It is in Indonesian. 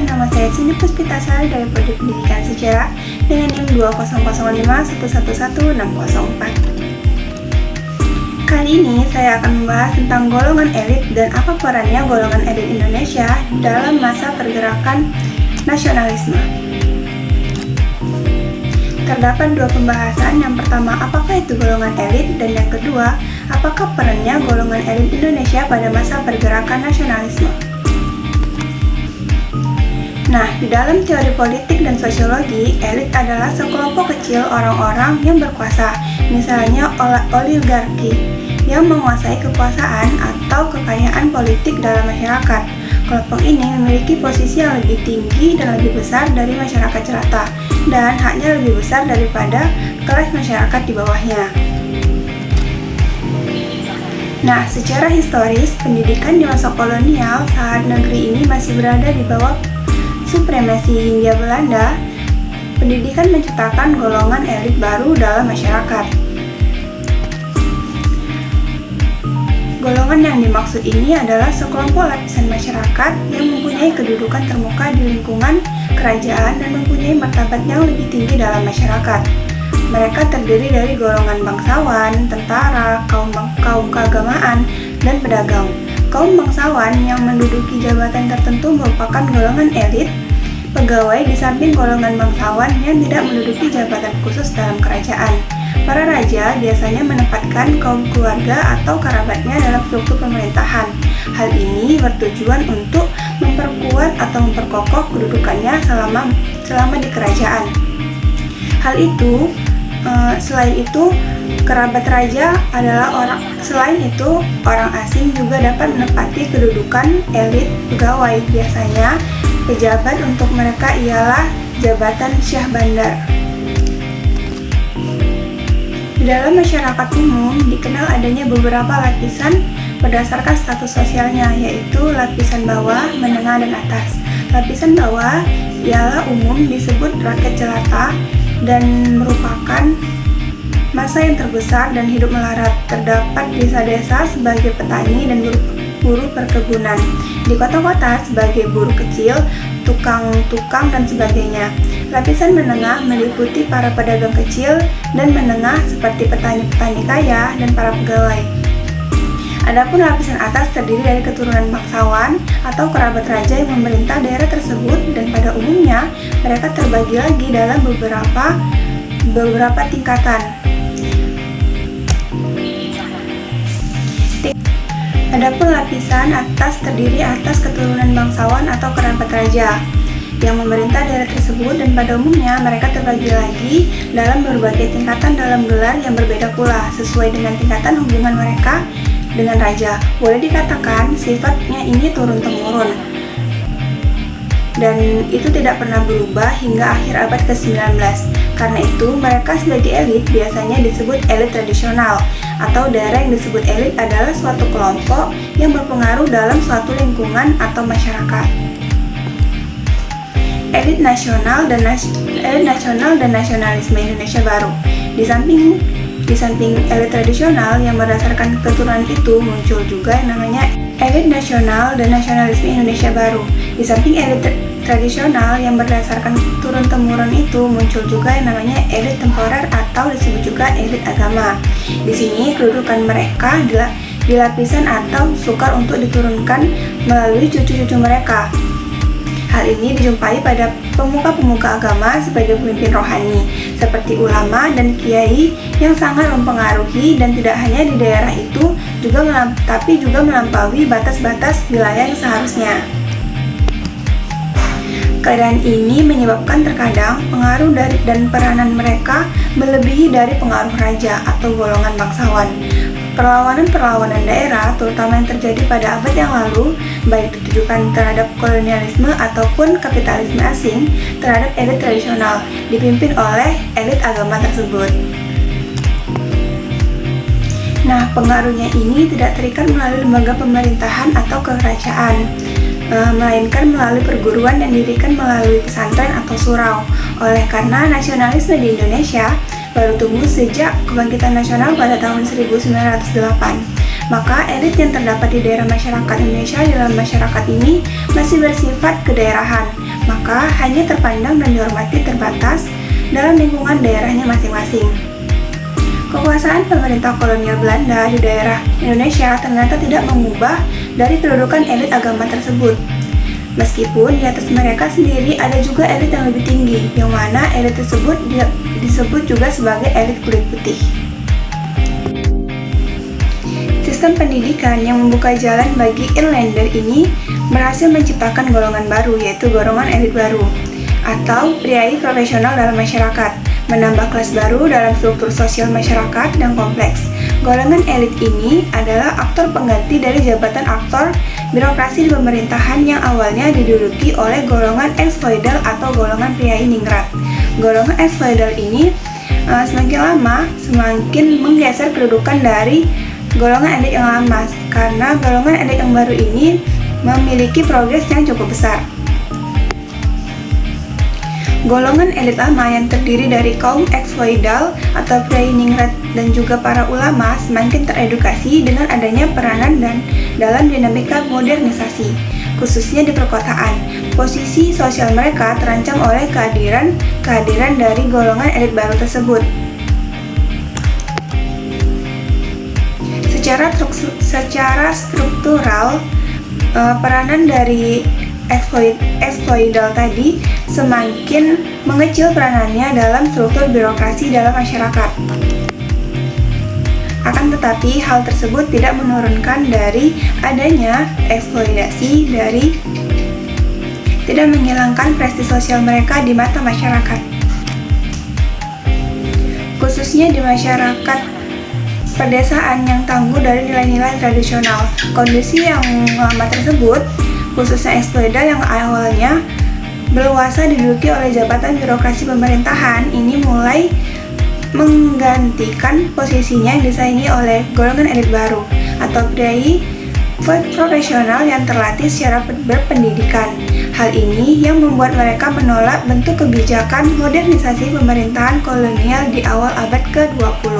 semuanya, nama saya Cindy Puspitasari dari Prodi Pendidikan Sejarah dengan NIM 20056111604. Kali ini saya akan membahas tentang golongan elit dan apa perannya golongan elit Indonesia dalam masa pergerakan nasionalisme. Terdapat dua pembahasan, yang pertama apakah itu golongan elit, dan yang kedua apakah perannya golongan elit Indonesia pada masa pergerakan nasionalisme. Nah, di dalam teori politik dan sosiologi, elit adalah sekelompok kecil orang-orang yang berkuasa, misalnya oligarki, yang menguasai kekuasaan atau kekayaan politik dalam masyarakat. Kelompok ini memiliki posisi yang lebih tinggi dan lebih besar dari masyarakat jelata, dan haknya lebih besar daripada kelas masyarakat di bawahnya. Nah, secara historis, pendidikan di masa kolonial saat negeri ini masih berada di bawah supremasi Hindia Belanda, pendidikan menciptakan golongan elit baru dalam masyarakat. Golongan yang dimaksud ini adalah sekelompok lapisan masyarakat yang mempunyai kedudukan termuka di lingkungan kerajaan dan mempunyai martabat yang lebih tinggi dalam masyarakat. Mereka terdiri dari golongan bangsawan, tentara, kaum keagamaan, dan pedagang. Kaum bangsawan yang menduduki jabatan tertentu merupakan golongan elit. Pegawai di samping golongan bangsawan yang tidak menduduki jabatan khusus dalam kerajaan. Para raja biasanya menempatkan kaum keluarga atau kerabatnya dalam struktur pemerintahan. Hal ini bertujuan untuk memperkuat atau memperkokoh kedudukannya selama di kerajaan. Selain itu, kerabat raja adalah orang asing juga dapat menempati kedudukan elit pegawai. Biasanya, pejabat untuk mereka ialah jabatan syah bandar. Di dalam masyarakat umum, dikenal adanya beberapa lapisan berdasarkan status sosialnya, yaitu lapisan bawah, menengah, dan atas. Lapisan bawah ialah umum disebut rakyat jelata dan merupakan massa yang terbesar dan hidup melarat. Terdapat desa-desa sebagai petani dan buruh perkebunan. Di kota-kota sebagai buruh kecil, tukang-tukang, dan sebagainya. Lapisan menengah meliputi para pedagang kecil dan menengah seperti petani-petani kaya dan para pegawai. Adapun lapisan atas terdiri dari keturunan bangsawan atau kerabat raja yang memerintah daerah tersebut, dan pada umumnya mereka terbagi lagi dalam beberapa tingkatan. Adapun lapisan atas terdiri atas keturunan bangsawan atau kerabat raja yang memerintah daerah tersebut, dan pada umumnya mereka terbagi lagi dalam berbagai tingkatan dalam gelar yang berbeda pula sesuai dengan tingkatan hubungan mereka dengan raja. Boleh dikatakan sifatnya ini turun-temurun, dan itu tidak pernah berubah hingga akhir abad ke-19. Karena itu, mereka sebagai elit biasanya disebut elit tradisional, atau daerah yang disebut elit adalah suatu kelompok yang berpengaruh dalam suatu lingkungan atau masyarakat. Elit nasional dan nasionalisme Indonesia baru. Di samping elit tradisional yang berdasarkan keturunan itu, muncul juga yang namanya elit nasional dan nasionalisme Indonesia baru. Di samping elit tradisional yang berdasarkan turun-temurun itu, muncul juga yang namanya elit temporer atau disebut juga elit agama. Di sini kedudukan mereka di lapisan atau sukar untuk diturunkan melalui cucu-cucu mereka. Hal ini dijumpai pada pemuka-pemuka agama sebagai pemimpin rohani, seperti ulama dan kiai yang sangat mempengaruhi dan tidak hanya di daerah itu, tapi juga melampaui batas-batas wilayah yang seharusnya. Keadaan ini menyebabkan terkadang pengaruh dan peranan mereka melebihi dari pengaruh raja atau golongan bangsawan. Perlawanan-perlawanan daerah, terutama yang terjadi pada abad yang lalu, baik ditujukan terhadap kolonialisme ataupun kapitalisme asing terhadap elit tradisional, dipimpin oleh elit agama tersebut. Nah, pengaruhnya ini tidak terikat melalui lembaga pemerintahan atau kerajaan, melainkan melalui perguruan yang didirikan melalui pesantren atau surau. Oleh karena nasionalisme di Indonesia baru tumbuh sejak kebangkitan nasional pada tahun 1908, maka elit yang terdapat di daerah masyarakat Indonesia dalam masyarakat ini masih bersifat kedaerahan. maka hanya terpandang dan dihormati terbatas dalam lingkungan daerahnya masing-masing. Kekuasaan pemerintah kolonial Belanda di daerah Indonesia ternyata tidak mengubah dari kedudukan elit agama tersebut. Meskipun di atas mereka sendiri ada juga elit yang lebih tinggi, yang mana elit tersebut disebut juga sebagai elit kulit putih. Sistem pendidikan yang membuka jalan bagi inlander ini berhasil menciptakan golongan baru, yaitu golongan elit baru, atau priai profesional dalam masyarakat, menambah kelas baru dalam struktur sosial masyarakat dan kompleks. Golongan elit ini adalah aktor pengganti dari jabatan aktor birokrasi di pemerintahan yang awalnya diduduki oleh golongan ex-feudal atau golongan priai ningrat. Golongan ex-feudal ini semakin lama semakin menggeser kedudukan dari golongan elit yang lama, karena golongan elit yang baru ini memiliki progres yang cukup besar. Golongan elit lama yang terdiri dari kaum ex-feudal atau priai ningrat dan juga para ulama semakin teredukasi dengan adanya peranan dan dalam dinamika modernisasi, khususnya di perkotaan. Posisi sosial mereka terancam oleh kehadiran dari golongan elit baru tersebut. Secara struktural, peranan dari ex-feudal tadi semakin mengecil peranannya dalam struktur birokrasi dalam masyarakat. Akan tetapi, hal tersebut tidak menurunkan dari adanya eksploitasi dari tidak menghilangkan prestasi sosial mereka di mata masyarakat. Khususnya di masyarakat pedesaan yang tangguh dari nilai-nilai tradisional. Kondisi yang lama tersebut, khususnya ex-feudal yang awalnya berkuasa diduduki oleh jabatan birokrasi pemerintahan, ini mulai menggantikan posisinya yang disaingi oleh golongan elit baru atau priai profesional yang terlatih secara berpendidikan. Hal ini yang membuat mereka menolak bentuk kebijakan modernisasi pemerintahan kolonial di awal abad ke-20.